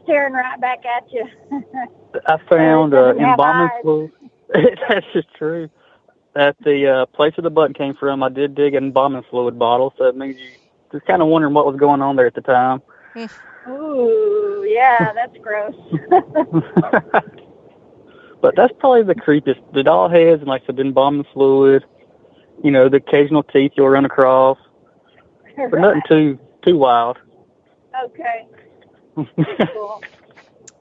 staring right back at you. I found Doesn't have embalming eyes. fluid. That's just true. At the place where the button came from, I did dig an embalming fluid bottle, so it means you just kind of wondering what was going on there at the time. Ooh, yeah, that's gross. But that's probably the creepiest. The doll heads and, like I said, the embalming fluid, you know, the occasional teeth you'll run across. But nothing too wild. Okay. Cool.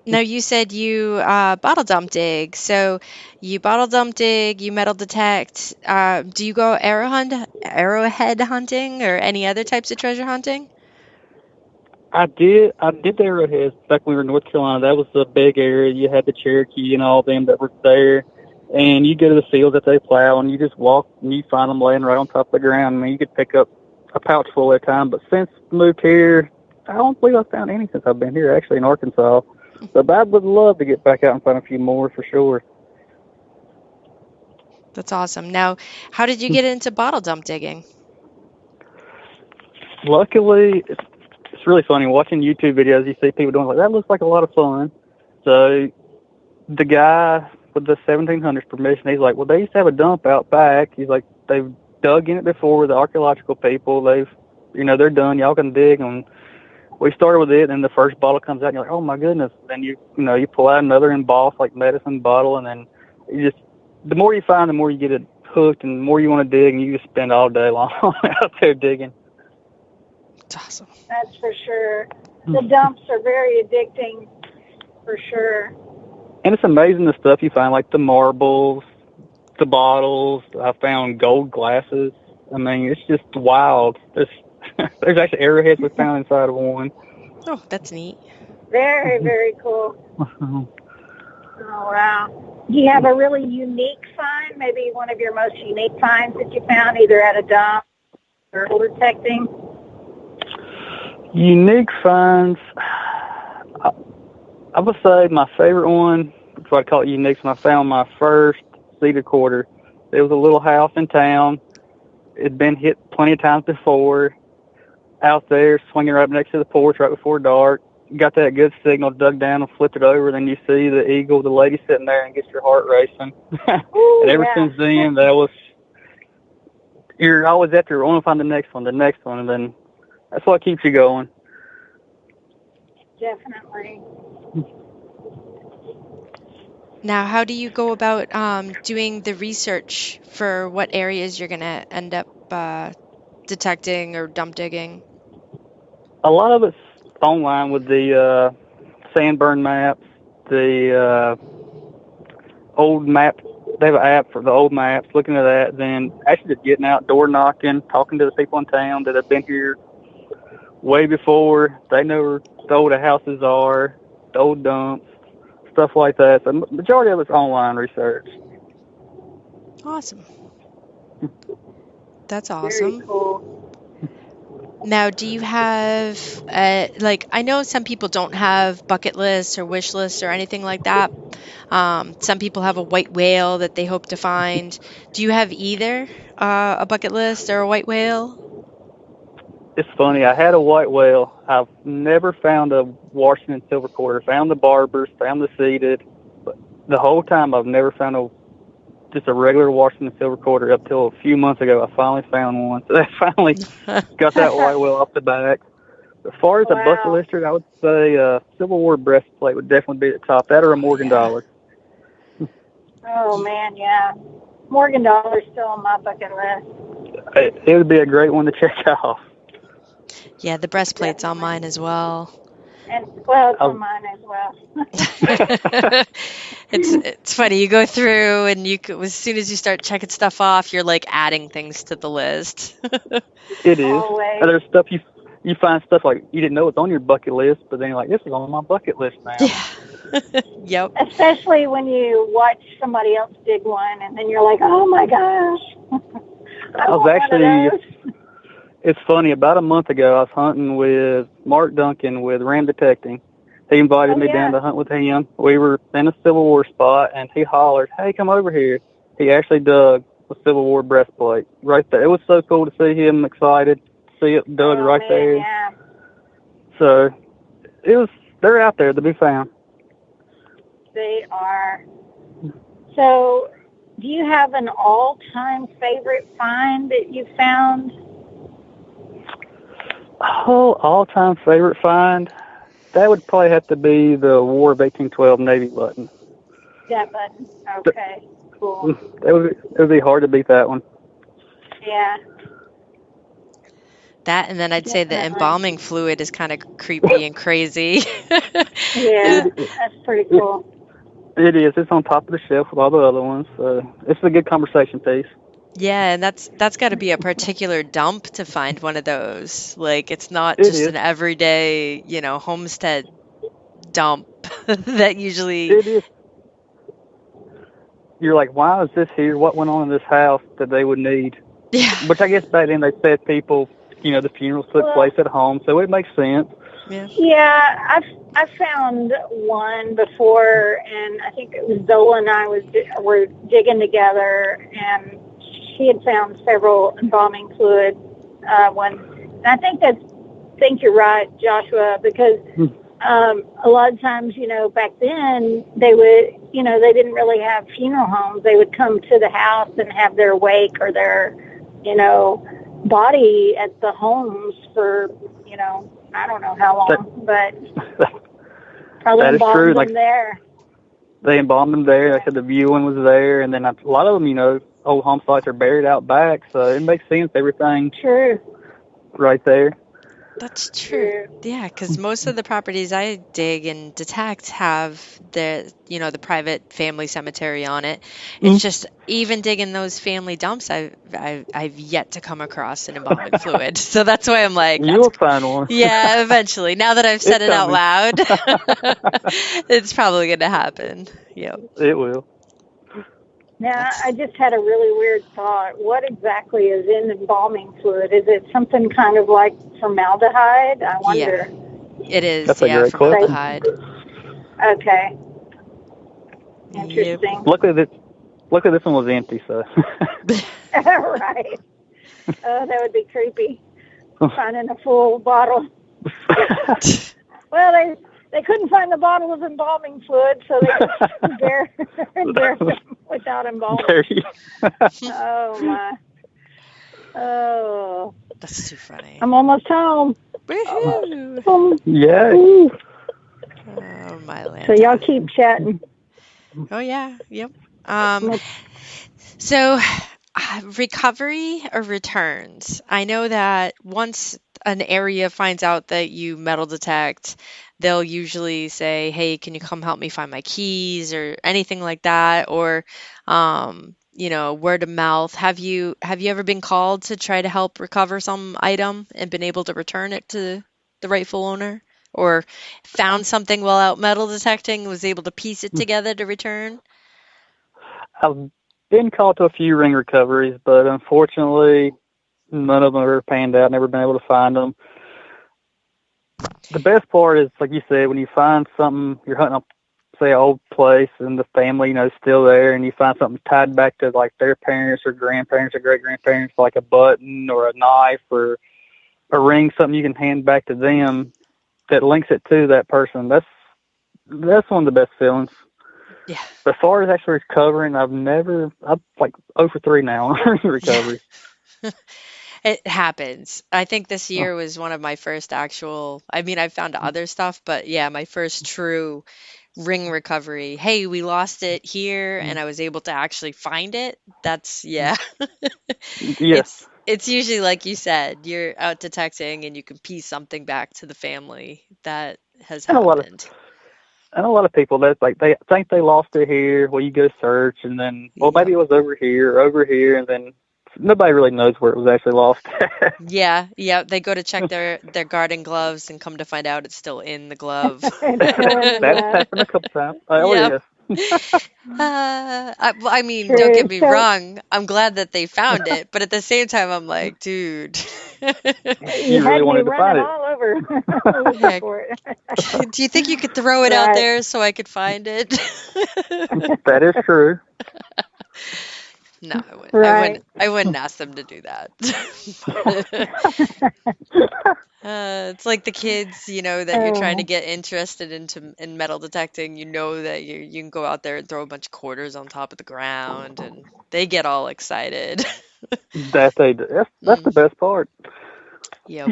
Now, you said you bottle dump dig. So you bottle dump dig, you metal detect. Do you go arrowhead hunting or any other types of treasure hunting? I did the arrowheads back when we were in North Carolina. That was the big area. You had the Cherokee and all them that were there. And you go to the fields that they plow, and you just walk, and you find them laying right on top of the ground. I mean, you could pick up a pouch full at a time. But since I moved here, I don't believe I've found any since I've been here, actually, in Arkansas. But I would love to get back out and find a few more for sure. That's awesome. Now, how did you get into bottle dump digging? Luckily, it's really funny. Watching YouTube videos, you see people doing like, that looks like a lot of fun. So the guy with the 1700s permission, he's like, well, they used to have a dump out back. He's like, they've dug in it before with the archaeological people. They're done. Y'all can dig. And we started with it, and the first bottle comes out, and you're like, oh, my goodness. Then you pull out another embossed, like, medicine bottle, and then the more you find, the more you get it hooked, and the more you want to dig, and you just spend all day long out there digging. That's awesome. That's for sure. The dumps are very addicting, for sure. And it's amazing the stuff you find, like the marbles, the bottles. I found gold glasses. I mean, it's just wild. There's actually arrowheads we found inside of one. Oh, that's neat. Very, very cool. Oh, wow. Do you have a really unique find? Maybe one of your most unique finds that you found either at a dump or detecting? Unique finds. I would say my favorite one, that's what I call it unique, when I found my first cedar quarter. It was a little house in town. It'd been hit plenty of times before. Out there, swinging right next to the porch right before dark. Got that good signal, dug down and flipped it over. Then you see the eagle, the lady sitting there, and gets your heart racing. Ooh, and ever since then, you're always after, I want to find the next one, and then that's what keeps you going. Definitely. Now, how do you go about doing the research for what areas you're going to end up detecting or dump digging? A lot of it's online with the sandburn maps, the old map. They have an app for the old maps, looking at that, then actually just getting out, door knocking, talking to the people in town that have been here way before. They know where the old houses are, the old dumps, stuff like that. So the majority of it's online research. Awesome. That's awesome. Very cool. Now, do you have, I know some people don't have bucket lists or wish lists or anything like that. Some people have a white whale that they hope to find. Do you have either a bucket list or a white whale? It's funny. I had a white whale. I've never found a Washington silver quarter. Found the barbers, found the seeded. But the whole time I've never found just a regular Washington silver quarter up till a few months ago. I finally found one. So I finally got that white whale off the back. As far as a bucket lister, I would say Civil War breastplate would definitely be at the top. That or a Morgan dollar. Oh, man, yeah. Morgan dollar's still on my bucket list. It would be a great one to check off. Yeah, the breastplate's on mine as well. And, well, it's on mine as well. It's funny. You go through and as soon as you start checking stuff off, you're like adding things to the list. It is. Always. And there's stuff you find stuff like you didn't know it's on your bucket list, but then you're like, this is on my bucket list now. Yeah. Yep. Especially when you watch somebody else dig one, and then you're like, oh my gosh. It's funny. About a month ago, I was hunting with Mark Duncan with Ram Detecting. He invited me down to hunt with him. We were in a Civil War spot, and he hollered, hey, come over here. He actually dug a Civil War breastplate right there. It was so cool to see him excited, see it dug there. Yeah. So it was they're out there to be found. They are. So, do you have an all-time favorite find that you found? Oh, all-time favorite find? That would probably have to be the War of 1812 Navy button. That button. Okay, cool. It would be hard to beat that one. Yeah. That, and then I'd say the embalming fluid is kind of creepy and crazy. Yeah, that's pretty cool. It is. It's on top of the shelf with all the other ones. So it's a good conversation piece. Yeah, and that's got to be a particular dump to find one of those. Like, it's not It just is. an everyday, homestead dump that usually. It is. You're like, why is this here? What went on in this house that they would need? Yeah. Which I guess back then they said people, the funerals took place at home, so it makes sense. Yeah, I've found one before, and I think it was Zola and I were digging together, and she had found several embalming fluid ones. And I think you're right, Joshua, because a lot of times, back then they would, they didn't really have funeral homes. They would come to the house and have their wake or their, body at the homes for, I don't know how long, but probably embalmed them there. They embalmed them there. Like I said, the viewing was there, and then a lot of them, old home sites are buried out back, so it makes sense. Everything true right there. That's true. Yeah, because most of the properties I dig and detect have the private family cemetery on it. It's just even digging those family dumps, I've yet to come across an embalming fluid. So that's why I'm like, you'll find one. Yeah, eventually. Now that I've said it out loud, it's probably going to happen. Yeah, it will. Now, I just had a really weird thought. What exactly is in embalming fluid? Is it something kind of like formaldehyde? I wonder. Yeah, it is. That's a great formaldehyde. Okay. Interesting. Yep. Luckily, this one was empty, so. Right. Oh, that would be creepy. Finding a full bottle. Well, they couldn't find the bottle of embalming fluid, so they just buried them without embalming. Oh, my. Oh. That's too funny. I'm almost home. Woohoo! Yeah. Oh, my land. So y'all keep chatting. Oh, yeah. Yep. So, recovery or returns? I know that once an area finds out that you metal detect, they'll usually say, hey, can you come help me find my keys or anything like that? Or, word of mouth. Have you ever been called to try to help recover some item and been able to return it to the rightful owner? Or found something while out metal detecting, was able to piece it together to return? I've been called to a few ring recoveries, but unfortunately, none of them ever panned out. Never been able to find them. The best part is, like you said, when you find something, you're hunting up, say, an old place, and the family, is still there, and you find something tied back to, like, their parents or grandparents or great-grandparents, like a button or a knife or a ring, something you can hand back to them that links it to that person. That's one of the best feelings. Yeah. As far as actually recovering, I'm like 0 for 3 now on recovery. It happens. I think this year was one of my first I found other stuff, but yeah, my first true ring recovery. Hey, we lost it here and I was able to actually find it. That's, yeah. Yes. It's usually like you said, you're out detecting and you can piece something back to the family that has happened. And a lot of people, that's like, they think they lost it here. Well, you go search and then, maybe it was over here, and then nobody really knows where it was actually lost. Yeah. They go to check their garden gloves and come to find out it's still in the glove. That's happened a couple times. Oh, yes. Don't get me wrong. I'm glad that they found it, but at the same time, I'm like, dude. You really wanted to find it. All over. Do you think you could throw it out there so I could find it? That is true. No, I wouldn't. Right. I wouldn't ask them to do that. It's like the kids, that you're trying to Oh, get interested in metal detecting. You know that you can go out there and throw a bunch of quarters on top of the ground, and they get all excited. That they do. That's the Mm, best part. yep.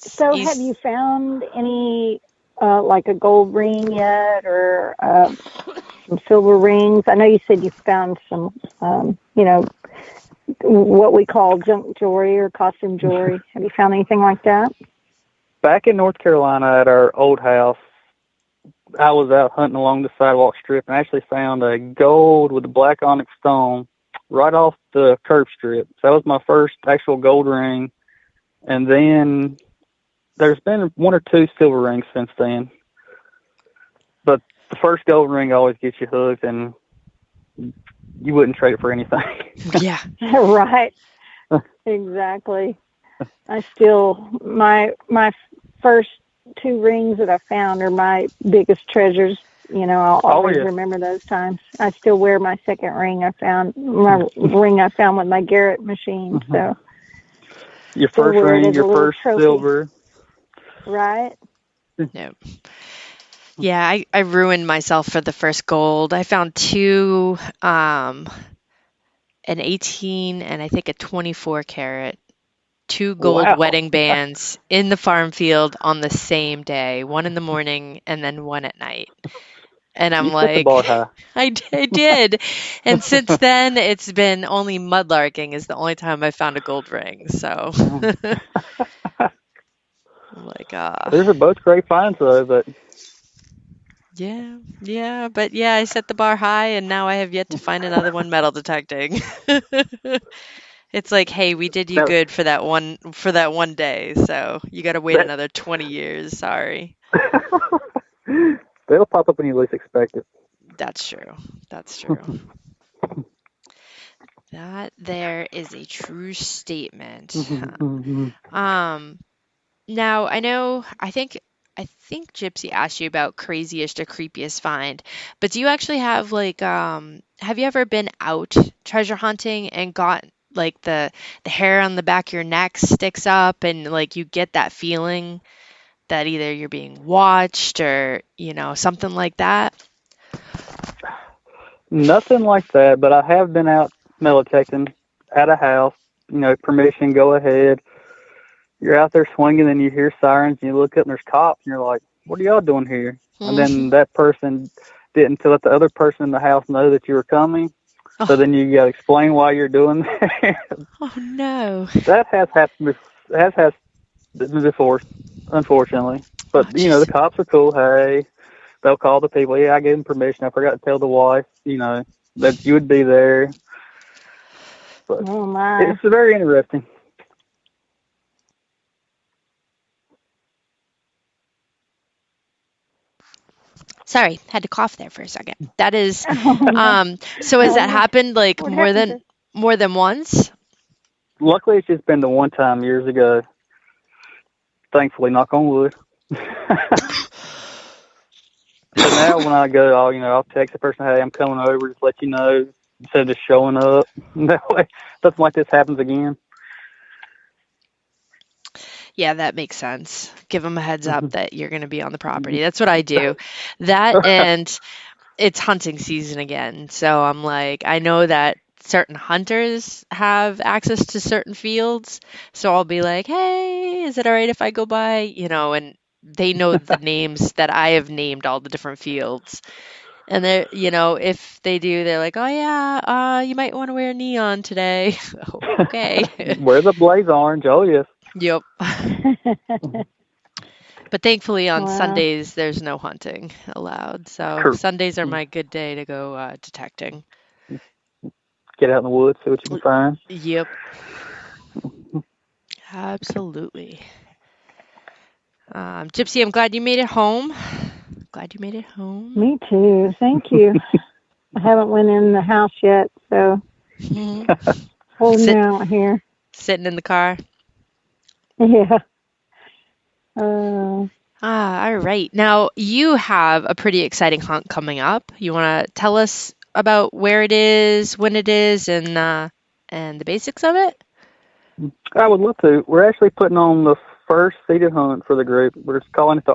It's so have you easy. found any, like a gold ring yet, or some silver rings? I know you said you found some, what we call junk jewelry or costume jewelry. Have you found anything like that? Back in North Carolina at our old house, I was out hunting along the sidewalk strip and actually found a gold with a black onyx stone right off the curb strip. So that was my first actual gold ring. And then there's been one or two silver rings since then. But the first gold ring always gets you hooked, and you wouldn't trade it for anything. Yeah. Right. Exactly. My first two rings that I found are my biggest treasures. I'll always remember those times. I still wear my second ring I found with my Garrett machine. So Your first ring, your first trophy. silver. Right? No. Yeah, I ruined myself for the first gold. I found two, an 18 and I think a 24 carat, two gold Wow. wedding bands in the farm field on the same day, one in the morning and then one at night. And I'm You set the like, bar high. I did. And since then, it's been only mudlarking is the only time I found a gold ring. So I'm like, These are both great finds, though, but yeah. But yeah, I set the bar high and now I have yet to find another one metal detecting. It's like, hey, we did you now, good for that one day, so you got to wait another 20 years. Sorry. they'll pop up when you least expect it. That's true. That's true. That there is a true statement. Now I think Gypsy asked you about craziest or creepiest find, but do you actually have have you ever been out treasure hunting and got like the hair on the back of your neck sticks up and like you get that feeling that either you're being watched or, something like that? Nothing like that, but I have been out metal detecting at a house. Permission, go ahead. You're out there swinging, and you hear sirens, and you look up, and there's cops, and you're like, what are y'all doing here? And then that person didn't let the other person in the house know that you were coming. Oh. So then you got to explain why you're doing that. Oh, no. That has happened before, unfortunately. But, the cops are cool. Hey, they'll call the people. Yeah, I gave them permission. I forgot to tell the wife, that you would be there. But oh, my. it's very interesting. Sorry, had to cough there for a second. That is, so has that happened like more than once? Luckily, it's just been the one time years ago. Thankfully, knock on wood. So now when I go, I'll text the person, hey, I'm coming over, just let you know, instead of just showing up. That way, something like this happens again. Yeah, that makes sense. Give them a heads up that you're going to be on the property. That's what I do. That and it's hunting season again. So I'm like, I know that certain hunters have access to certain fields. So I'll be like, hey, is it all right if I go by? And they know the names that I have named all the different fields. And they're, if they do, they're like, oh yeah, you might want to wear neon today. Okay. Wear the blaze orange. Oh, yes. Yep. But thankfully on Sundays, there's no hunting allowed. So True. Sundays are my good day to go detecting. Get out in the woods, see what you can find. Yep. Absolutely. Gypsy, I'm glad you made it home. Me too. Thank you. I haven't went in the house yet, so holding out here. Sitting in the car. Yeah. All right. Now, you have a pretty exciting hunt coming up. You want to tell us about where it is, when it is, and the basics of it? I would love to. We're actually putting on the first seated hunt for the group. We're just calling it the